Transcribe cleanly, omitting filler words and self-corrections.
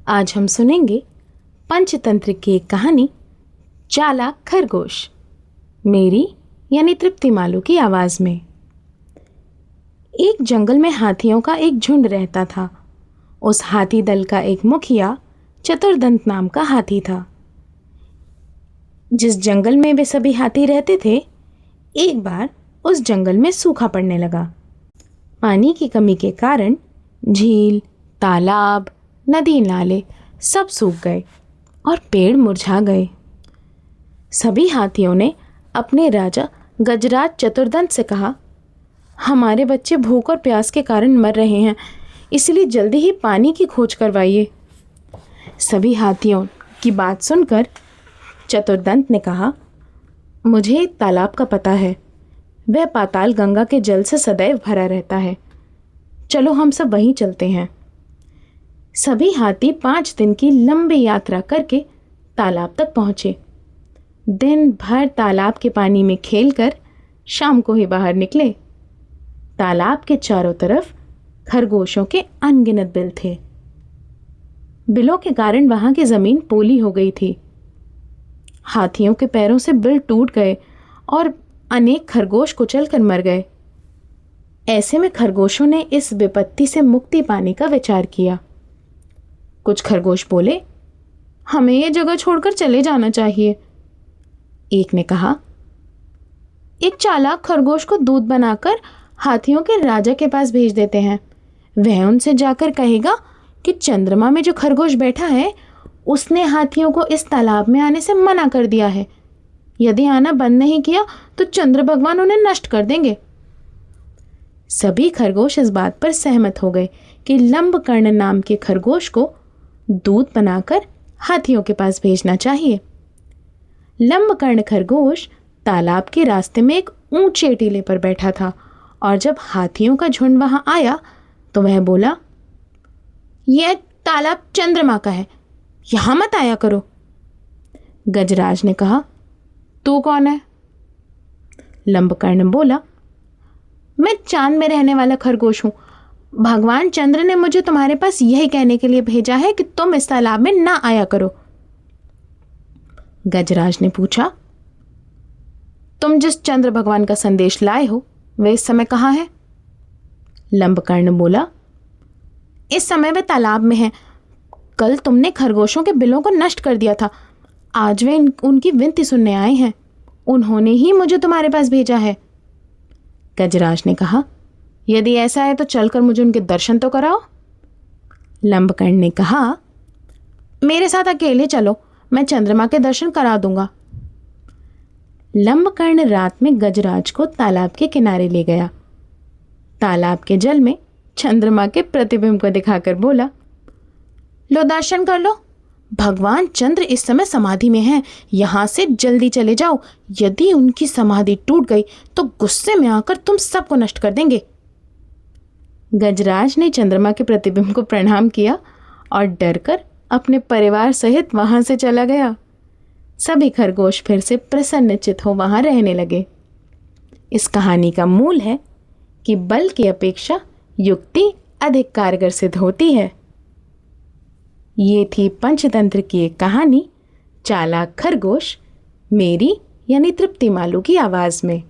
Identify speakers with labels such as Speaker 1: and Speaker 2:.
Speaker 1: आज हम सुनेंगे पंचतंत्र की एक कहानी, चालाक खरगोश, मेरी यानी तृप्ति मालू की आवाज में। एक जंगल में हाथियों का एक झुंड रहता था। उस हाथी दल का एक मुखिया चतुर्दंत नाम का हाथी था। जिस जंगल में वे सभी हाथी रहते थे, एक बार उस जंगल में सूखा पड़ने लगा। पानी की कमी के कारण झील, तालाब, नदी नाले सब सूख गए और पेड़ मुरझा गए। सभी हाथियों ने अपने राजा गजराज चतुर्दंत से कहा, हमारे बच्चे भूख और प्यास के कारण मर रहे हैं, इसलिए जल्दी ही पानी की खोज करवाइए। सभी हाथियों की बात सुनकर चतुर्दंत ने कहा, मुझे एक तालाब का पता है, वह पाताल गंगा के जल से सदैव भरा रहता है। चलो हम सब वहीं चलते हैं। सभी हाथी 5 दिन की लंबी यात्रा करके तालाब तक पहुंचे। दिन भर तालाब के पानी में खेलकर शाम को ही बाहर निकले। तालाब के चारों तरफ खरगोशों के अनगिनत बिल थे। बिलों के कारण वहां की जमीन पोली हो गई थी। हाथियों के पैरों से बिल टूट गए और अनेक खरगोश कुचलकर मर गए। ऐसे में खरगोशों ने इस विपत्ति से मुक्ति पाने का विचार किया। कुछ खरगोश बोले, हमें यह जगह छोड़कर चले जाना चाहिए। एक ने कहा, एक चालाक खरगोश को दूध बनाकर हाथियों के राजा के पास भेज देते हैं। वह उनसे जाकर कहेगा कि चंद्रमा में जो खरगोश बैठा है उसने हाथियों को इस तालाब में आने से मना कर दिया है। यदि आना बंद नहीं किया तो चंद्र भगवान उन्हें नष्ट कर देंगे। सभी खरगोश इस बात पर सहमत हो गए कि लंबकर्ण नाम के खरगोश को दूध बनाकर हाथियों के पास भेजना चाहिए। लंबकर्ण खरगोश तालाब के रास्ते में एक ऊंचे टीले पर बैठा था और जब हाथियों का झुंड वहां आया तो वह बोला, यह तालाब चंद्रमा का है, यहां मत आया करो। गजराज ने कहा, तू कौन है? लंबकर्ण बोला, मैं चांद में रहने वाला खरगोश हूं। भगवान चंद्र ने मुझे तुम्हारे पास यही कहने के लिए भेजा है कि तुम इस तालाब में ना आया करो। गजराज ने पूछा, तुम जिस चंद्र भगवान का संदेश लाए हो वे इस समय कहाँ है? लंबकर्ण बोला, इस समय वे तालाब में हैं। कल तुमने खरगोशों के बिलों को नष्ट कर दिया था। आज वे उनकी विनती सुनने आए हैं। उन्होंने ही मुझे तुम्हारे पास भेजा है। गजराज ने कहा, यदि ऐसा है तो चलकर मुझे उनके दर्शन तो कराओ। लंबकर्ण ने कहा, मेरे साथ अकेले चलो, मैं चंद्रमा के दर्शन करा दूंगा। लंबकर्ण रात में गजराज को तालाब के किनारे ले गया। तालाब के जल में चंद्रमा के प्रतिबिंब को दिखाकर बोला, लो दर्शन कर लो। भगवान चंद्र इस समय समाधि में हैं, यहां से जल्दी चले जाओ। यदि उनकी समाधि टूट गई तो गुस्से में आकर तुम सबको नष्ट कर देंगे। गजराज ने चंद्रमा के प्रतिबिंब को प्रणाम किया और डरकर अपने परिवार सहित वहां से चला गया। सभी खरगोश फिर से प्रसन्नचित हो वहां रहने लगे। इस कहानी का मूल है कि बल की अपेक्षा युक्ति अधिक कारगर सिद्ध होती है। ये थी पंचतंत्र की एक कहानी, चालाक खरगोश, मेरी यानी तृप्ति मालू की आवाज में।